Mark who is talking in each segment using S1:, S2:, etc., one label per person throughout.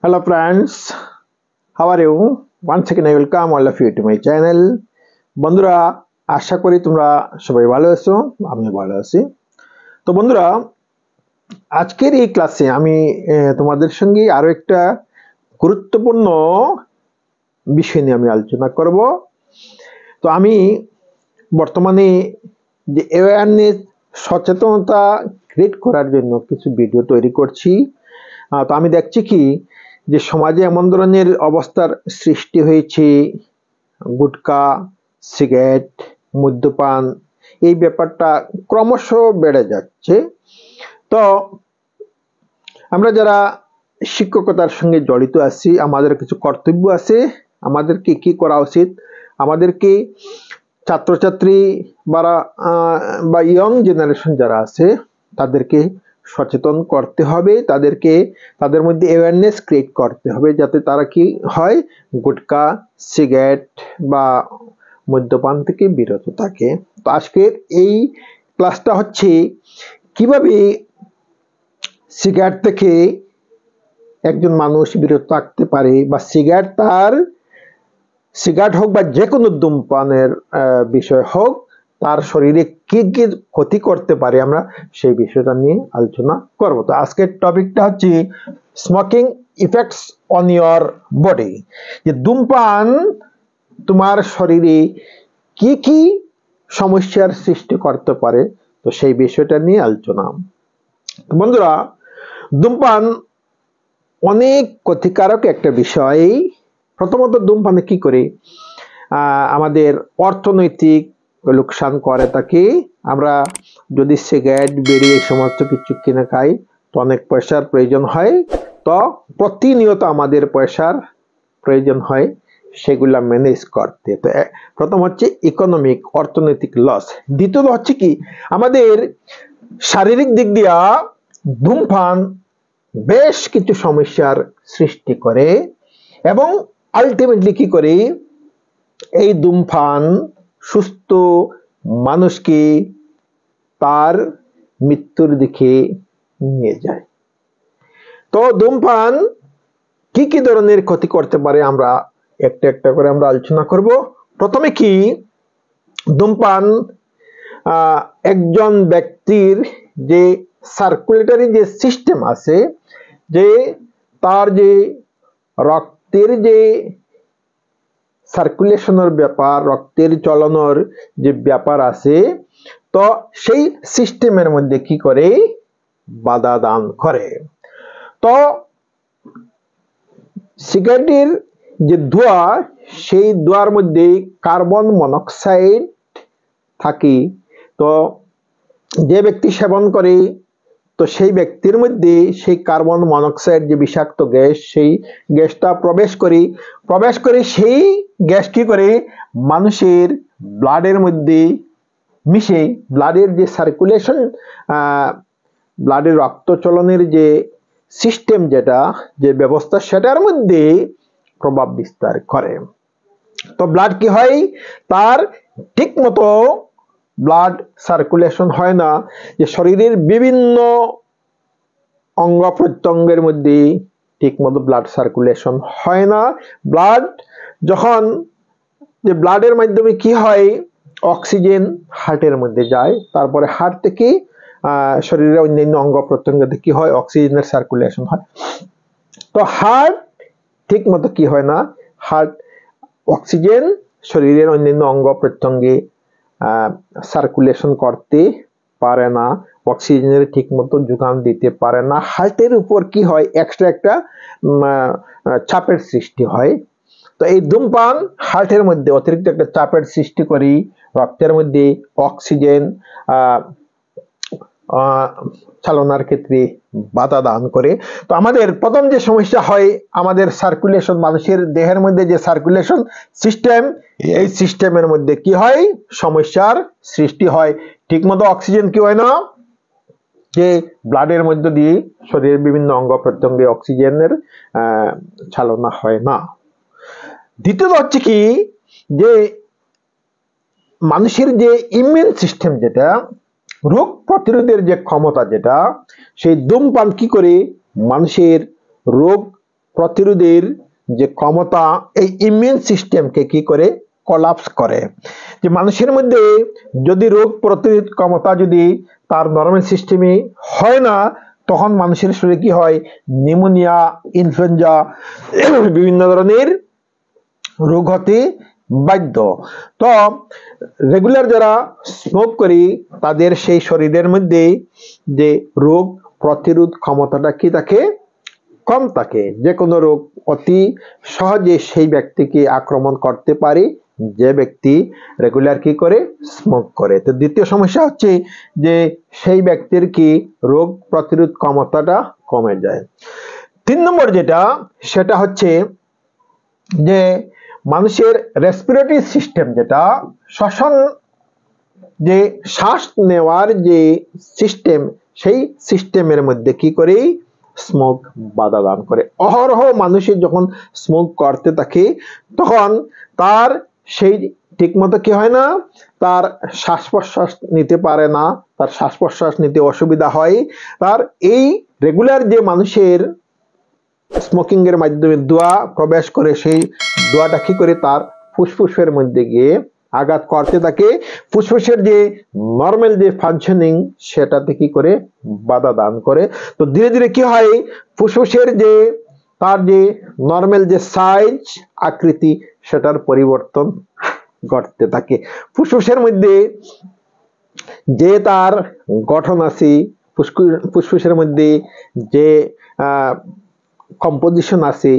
S1: Hello friends, how are you? Once again I welcome all of you to my channel. বন্ধুরা আশা করি তোমরা সবাই ভালো আছো, আমিও ভালো আছি। তো বন্ধুরা আজকের এই ক্লাসে আমি তোমাদের সঙ্গে আরো একটা গুরুত্বপূর্ণ বিষয় নিয়ে আমি আলোচনা করব। তো আমি বর্তমানে যে অ্যাওয়ারনেস সচেতনতা ক্রিয়েট করার জন্য কিছু ভিডিও তৈরি করছি। তো আমি দেখছি কি যে সমাজে এমন ধরনের অবস্থার সৃষ্টি হয়েছে, গুটকা, সিগারেট, মদ্যপান এই ব্যাপারটা ক্রমশ বেড়ে যাচ্ছে। তো আমরা যারা শিক্ষকতার সঙ্গে জড়িত আছি, আমাদের কিছু কর্তব্য আছে। আমাদেরকে কি করা উচিত? আমাদেরকে ছাত্রছাত্রী বা ইয়ং জেনারেশন যারা আছে তাদেরকে সচেতন করতে হবে, তাদের মধ্যে অ্যাওয়ারনেস ক্রিয়েট করতে হবে যাতে তারা কি হয় গুটকা, সিগারেট বা মদ্যপান থেকে বিরত থাকে। তো আজকের এই ক্লাসটা হচ্ছে কিভাবে সিগারেট থেকে একজন মানুষ বিরত থাকতে পারে, বা সিগারেট হোক বা যে কোনো ধূমপানের বিষয় হোক তার শরীরে কি কি ক্ষতি করতে পারে আমরা সেই বিষয়টা নিয়ে আলোচনা করব। তো আজকের টপিকটা হচ্ছে smoking effects on your body, যে ধূমপান তোমার শরীরে কি কি সমস্যার সৃষ্টি করতে পারে, তো সেই বিষয়টা নিয়ে আলোচনা। বন্ধুরা ধূমপান অনেক ক্ষতিকারক একটা বিষয়। প্রথমত ধূমপানে কি করে আমাদের অর্থনৈতিক লোকসান করে থাকে। আমরা যদি সিগারেট, বিড়ি এই সমস্ত কিছু কিনে খাই তো অনেক পয়সার প্রয়োজন হয়। তো প্রতিনিয়ত আমাদের পয়সার প্রয়োজন হয় সেগুলা ম্যানেজ করতে। তো প্রথম হচ্ছে ইকোনমিক, অর্থনৈতিক লস। দ্বিতীয়ত হচ্ছে কি আমাদের শারীরিক দিক দিয়া ধূমপান বেশ কিছু সমস্যার সৃষ্টি করে, এবং আলটিমেটলি কি করে এই ধূমপান সুস্থ মানুষকে তার মৃত্যুর দিকে নিয়ে যায়। তো ধূমপান কি কি ধরনের ক্ষতি করতে পারে আমরা একটা একটা করে আমরা আলোচনা করব। প্রথমে কি ধূমপান একজন ব্যক্তির যে সার্কুলেটরি যে সিস্টেম আছে, যে তার যে রক্তের যে সার্কুলেশনের ব্যাপার, রক্তের চলনের যে ব্যাপার আছে, তো সেই সিস্টেমের মধ্যে কি করে বাধা দান করে। তো সিগারেটের যে ধোঁয়া, সেই ধোঁয়ার মধ্যে কার্বন মনোক্সাইড থাকে। তো যে ব্যক্তি সেবন করে তো সেই ব্যক্তির মধ্যে সেই কার্বন মনোক্সাইড যে বিষাক্ত গ্যাস, সেই গ্যাসটা প্রবেশ করে সেই গ্যাস কি করে মানুষের ব্লাডের মধ্যে মিশে ব্লাডের যে সার্কুলেশন, ব্লাডের রক্ত চলনের যে সিস্টেম, যে ব্যবস্থা, সেটার মধ্যে প্রভাব বিস্তার করে। তো ব্লাড কি হয়, তার ঠিক মতো ব্লাড সার্কুলেশন হয় না, যে শরীরের বিভিন্ন অঙ্গ প্রত্যঙ্গের মধ্যে ঠিক মতো ব্লাড সার্কুলেশন হয় না। ব্লাড যখন যে ব্লাডের মাধ্যমে কি হয় অক্সিজেন হার্টের মধ্যে যায়, তারপরে হার্ট থেকে শরীরের অন্যান্য অঙ্গ প্রত্যঙ্গতে কি হয় অক্সিজেনের সার্কুলেশন হয়। তো হার্ট ঠিক মতো কি হয় না, হার্ট অক্সিজেন শরীরের অন্যান্য অঙ্গ প্রত্যঙ্গে সার্কুলেশন করতে পারে না, অক্সিজেনের ঠিক মতো যোগান দিতে পারে না। হার্টের উপর কি হয় এক্সট্রা একটা চাপের সৃষ্টি হয়। তো এই ধূমপান হার্টের মধ্যে অতিরিক্ত একটা চাপের সৃষ্টি করে রক্তের মধ্যে অক্সিজেন চালনার ক্ষেত্রে বাধা দান করে। তো আমাদের প্রথম যে সমস্যা হয়, আমাদের সার্কুলেশন, মানুষের দেহের মধ্যে যে সার্কুলেশন সিস্টেম, এই সিস্টেমের মধ্যে কি হয় সমস্যার সৃষ্টি হয়। ঠিকমতো অক্সিজেন কি হয় না, যে ব্লাডের মধ্যে দিয়ে শরীরের বিভিন্ন অঙ্গ প্রত্যঙ্গে অক্সিজেনের চালনা হয় না। দ্বিতীয়ত হচ্ছে কি, যে মানুষের যে ইমিউন সিস্টেম, যেটা রোগ প্রতিরোধের যে ক্ষমতা, যেটা সেই ধূমপান কি করে মানুষের রোগ প্রতিরোধের যে ক্ষমতা, এই ইমিউন সিস্টেমকে কি করে কলাপস করে। যে মানুষের মধ্যে যদি রোগ প্রতিরোধ ক্ষমতা যদি তার নরমাল সিস্টেমে হয় না, তখন মানুষের শরীরে কি হয়, নিউমোনিয়া, ইনফ্লুয়েঞ্জা, বিভিন্ন ধরনের রোগ হতে বাধ্য। তো রেগুলার যারা স্মোক করি তাদের সেই শরীরের মধ্যে যে রোগ প্রতিরোধ ক্ষমতাটা কি থাকে, কম থাকে। যে কোনো রোগ অতি সহজে সেই ব্যক্তিকে আক্রমণ করতে পারে যে ব্যক্তি রেগুলার কি করে, স্মোক করে। তো দ্বিতীয় সমস্যা হচ্ছে যে সেই ব্যক্তির কি রোগ প্রতিরোধ ক্ষমতাটা কমে যায়। 3 নম্বর যেটা, সেটা হচ্ছে যে মানুষের রেসপিরেটরি সিস্টেম, যেটা শ্বসন, যে শ্বাস নেওয়ার যে সিস্টেম, সেই সিস্টেমের মধ্যে কি করে স্মোক বাধা দান করে। অহরহ মানুষের যখন স্মোক করতে থাকে তখন তার সেই ঠিকমতো কি হয় না, তার শ্বাস প্রশ্বাস নিতে পারে না, তার শ্বাস প্রশ্বাস নিতে অসুবিধা হয়। তার এই রেগুলার যে মানুষের স্মোকিং এর মাধ্যমে ধোঁয়া প্রবেশ করে, সেই ধোঁয়াটা কি করে তার ফুসফুসের মধ্যে গিয়ে আঘাত করতে থাকে, ফুসফুসের যে নরমাল যে ফাংশনিং সেটাতে কি করে বাধা দান করে। তো ধীরে ধীরে কি হয়, ফুসফুসের যে তার যে নরমাল যে সাইজ, আকৃতি, সেটার পরিবর্তন ঘটতে থাকে। ফুসফুসের মধ্যে যে তার গঠন আছে, ফুসফুসের মধ্যে যে কম্পোজিশন আছে,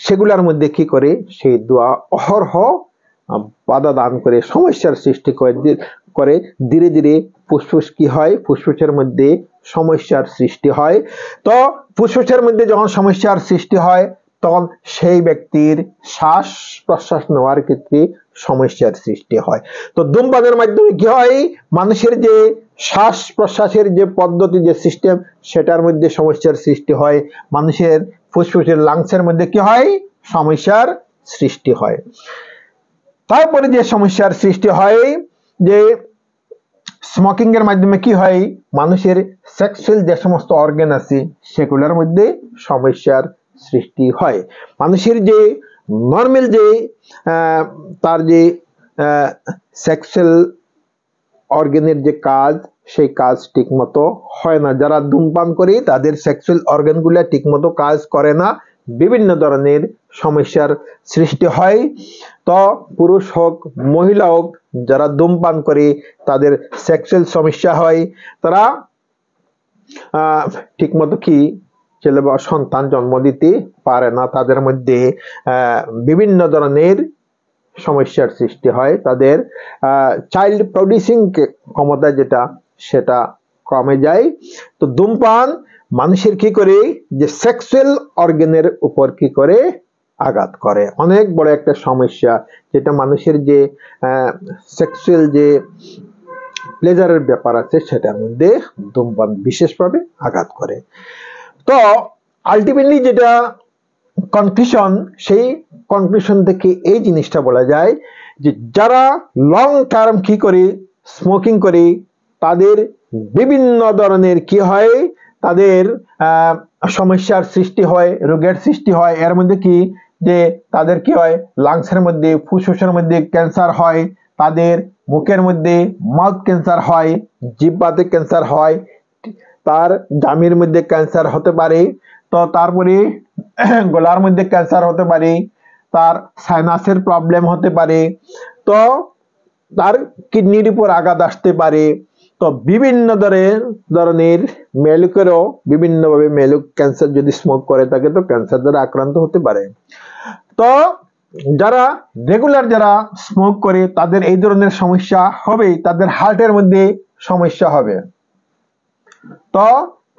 S1: সেগুলোর মধ্যে কি করে সেই ধোঁয়া অহরহ বাধা দান করে, সমস্যার সৃষ্টি করে। ধীরে ধীরে ফুসফুস কি হয়, ফুসফুসের মধ্যে সমস্যার সৃষ্টি হয়। তো ফুসফুসের মধ্যে যখন সমস্যার সৃষ্টি হয় তখন সেই ব্যক্তির শ্বাস প্রশ্বাস নেওয়ার ক্ষেত্রে সমস্যার সৃষ্টি হয়। তো ধূমপানের মাধ্যমে কি হয়, মানুষের যে শ্বাস প্রশ্বাসের যে পদ্ধতি, যে সিস্টেম, সেটার মধ্যে সমস্যার সৃষ্টি হয়। মানুষের ফুসফুসের লাংসের মধ্যে কি হয়, সমস্যার সৃষ্টি হয়। তারপরে যে সমস্যার সৃষ্টি হয়, যে স্মোকিং এর মাধ্যমে কি হয়, মানুষের সেক্সুয়াল যে সমস্ত অর্গান আছে সেগুলোর মধ্যে সমস্যার সৃষ্টি হয়। মানুষের যে নরমাল যে তার যে সেক্সুয়াল অর্গানের যে কাজ, সেই কাজ ঠিকমতো হয় না। যারা ধূমপান করে তাদের সেক্সুয়াল অর্গানগুলো ঠিকমতো কাজ করে না, বিভিন্ন ধরনের সমস্যার সৃষ্টি হয়। তো পুরুষ হোক মহিলা হোক, যারা ধূমপান করে তাদের সেক্সুয়াল সমস্যা হয়, তারা ঠিকমতো কি ছেলে বা সন্তান জন্ম দিতে পারে না, তাদের মধ্যে বিভিন্ন ধরনের সমস্যার সৃষ্টি হয়, তাদের চাইল্ড প্রডিউসিং ক্ষমতা যেটা, সেটা কমে যায়। তো ধূমপান মানুষের কি করে, যে সেক্সুয়াল অর্গানের উপর কি করে আঘাত করে, অনেক বড় একটা সমস্যা, যেটা মানুষের যে সেক্সুয়াল যে প্লেজারের ব্যাপার আছে সেটার মধ্যে ধূমপান বিশেষভাবে আঘাত করে। তো আলটিমেটলি যেটা কনক্লুশন, সেই কনক্লুশন থেকে এই জিনিসটা বলা যায় যে যারা লং টার্ম কি করে স্মোকিং করে তাদের বিভিন্ন ধরনের কি হয়, তাদের সমস্যার সৃষ্টি হয়, রোগের সৃষ্টি হয়। এর মধ্যে কি, যে তাদের কি হয়, লাংসের মধ্যে ফুসফুসের মধ্যে ক্যান্সার হয়, তাদের মুখের মধ্যে মাউথ ক্যান্সার হয়, জিহ্বাতে ক্যান্সার হয়, তার জামির মধ্যে ক্যান্সার হতে পারে, তো তারপরে গলার মধ্যে ক্যান্সার হতে পারে, তার সাইনাসের প্রবলেম হতে পারে, তো তার কিডনির উপর আঘাত আসতে পারে। তো বিভিন্ন ধরনের মেলুকেরও বিভিন্নভাবে মেলুক ক্যান্সার যদি স্মোক করে থাকে তো ক্যান্সার দ্বারা আক্রান্ত হতে পারে। তো যারা রেগুলার যারা স্মোক করে তাদের এই ধরনের সমস্যা হবে, তাদের হার্টের মধ্যে সমস্যা হবে, তো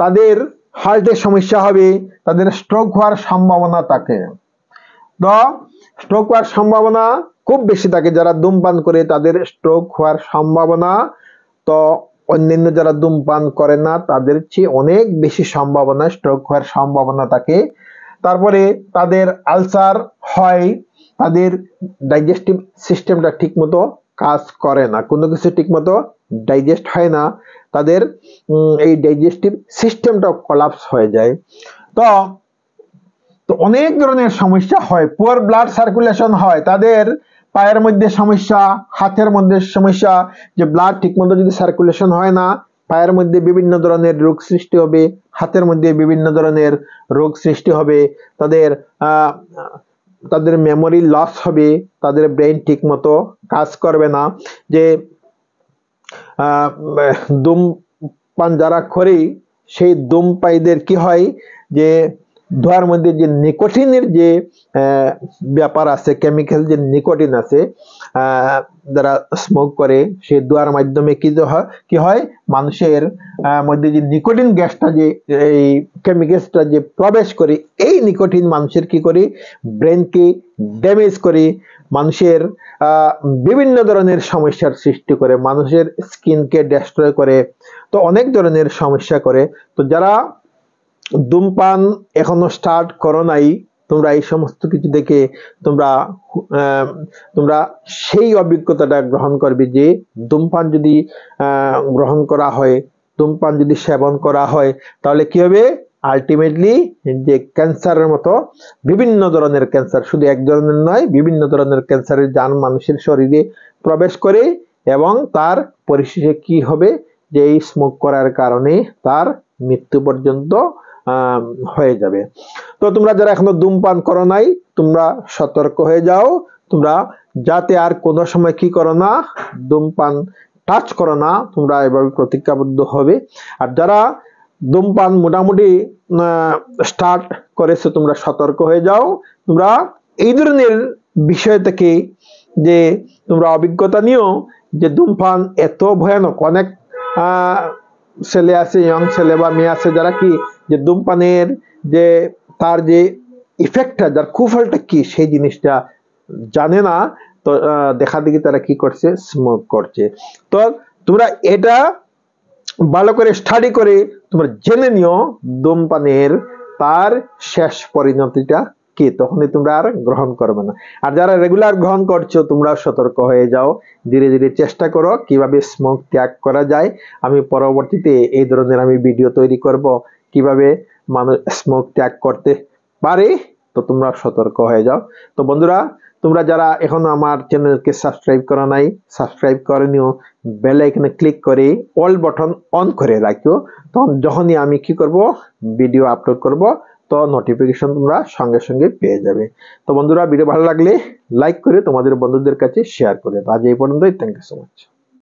S1: তাদের হার্টের সমস্যা হবে, তাদের স্ট্রোক হওয়ার সম্ভাবনা থাকে। তো স্ট্রোক হওয়ার সম্ভাবনা খুব বেশি থাকে, যারা ধূমপান করে তাদের স্ট্রোক হওয়ার সম্ভাবনা তো অন্যান্য যারা ধূমপান করে না তাদের চেয়ে অনেক বেশি সম্ভাবনা স্ট্রোক হওয়ার সম্ভাবনা থাকে। তারপরে তাদের আলসার হয়, তাদের ডাইজেস্টিভ সিস্টেমটা ঠিকমতো কাজ করে না, কোনো কিছু ঠিকমতো ডাইজেস্ট হয় না, তাদের এই ডাইজেস্টিভ সিস্টেমটা কোলাপস হয়ে যায়। তো তো অনেক ধরনের সমস্যা হয়, পুয়ার ব্লাড সার্কুলেশন হয়, তাদের পায়ের মধ্যে সমস্যা, হাতের মধ্যে সমস্যা, যে ব্লাড ঠিকমতো যদি সার্কুলেশন হয় না, পায়ের মধ্যে বিভিন্ন ধরনের রোগ সৃষ্টি হবে, হাতের মধ্যে বিভিন্ন ধরনের রোগ সৃষ্টি হবে, তাদের তাদের মেমোরি লস হবে, তাদের ব্রেন ঠিক মতো কাজ করবে না। যে ধূমপান যারা করে সেই ধূমপায়ীদের কি হয়, যে ধোঁয়ার মধ্যে যে নিকোটিনের যে ব্যাপার আছে, কেমিক্যাল যে নিকোটিন আছে, যারা স্মোক করে সেই ধোঁয়ার মাধ্যমে কি হয় মানুষের মধ্যে যে নিকোটিন গ্যাসটা, যে এই কেমিক্যালসটা যে প্রবেশ করে, এই নিকোটিন মানুষের কি করে ব্রেনকে ড্যামেজ করে, মানুষের বিভিন্ন ধরনের সমস্যার সৃষ্টি করে, মানুষের স্কিনকে ডেস্ট্রয় করে, তো অনেক ধরনের সমস্যা করে। তো যারা ধূমপান এখনো স্টার্ট করো নাই, তোমরা এই সমস্ত কিছু দেখে তোমরা সেই অভিজ্ঞতাটা গ্রহণ করবে যে ধূমপান যদি গ্রহণ করা হয়, ধূমপান যদি সেবন করা হয়, তাহলে কি হবে, আলটিমেটলি যে ক্যান্সারের মতো বিভিন্ন ধরনের ক্যান্সার, শুধু এক ধরনের নয়, বিভিন্ন ধরনের ক্যান্সারের জান মানুষের শরীরে প্রবেশ করে, এবং তার পরিশেষে কি হবে, যে এই স্মোক করার কারণে তার মৃত্যু পর্যন্ত হয়ে যাবে। তো তোমরা যারা এখনো ধূমপান করো নাই, তোমরা সতর্ক হয়ে যাও, তোমরা যাতে আর কোনো সময় কি করো না, ধূমপান টাচ করো না, তোমরা এভাবে প্রতিজ্ঞাবদ্ধ হবে। আর যারা ধূমপান মোটামুটি স্টার্ট করেছে, তোমরা সতর্ক হয়ে যাও, তোমরা এই ধরনের বিষয় থেকে যে তোমরা অভিজ্ঞতা নিও, যে ধূমপান এত ভয়ানক। অনেক ছেলে আছে, ইয়ং ছেলে বা মেয়ে আছে, যারা কি যে ধূমপানের যে তার যে ইফেক্টটা, যার কুফলটা কি, সেই জিনিসটা জানে না। তো দেখা দেখি তারা কি করছে, স্মোক করছে। তো তোমরা এটা ভালো করে স্টাডি করে তোমরা জেনে নিও ধূমপানের তার শেষ পরিণতিটা কি, তখনই তোমরা আর গ্রহণ করবে না। আর যারা রেগুলার গ্রহণ করছো, তোমরা সতর্ক হয়ে যাও, ধীরে ধীরে চেষ্টা করো কিভাবে স্মোক ত্যাগ করা যায়। আমি পরবর্তীতে এই ধরনের আমি ভিডিও তৈরি করব, কিভাবে মানুষ স্মোক ত্যাগ করতে পারে। তো তোমরা সতর্ক হয়ে যাও। তো বন্ধুরা, তোমরা যারা এখনো আমার চ্যানেলকে সাবস্ক্রাইব করো নাই, সাবস্ক্রাইব করে নিও, বেল আইকনে ক্লিক করে অল বাটন অন করে রাখো। তখন যখনই আমি কি করব, ভিডিও আপলোড করব, তো নোটিফিকেশন তোমরা সঙ্গে সঙ্গে পেয়ে যাবে। তো বন্ধুরা, ভিডিও ভালো লাগলে লাইক করে তোমাদের বন্ধুদের কাছে শেয়ার করে দাও। আজ এই পর্যন্তই। Thank you so much.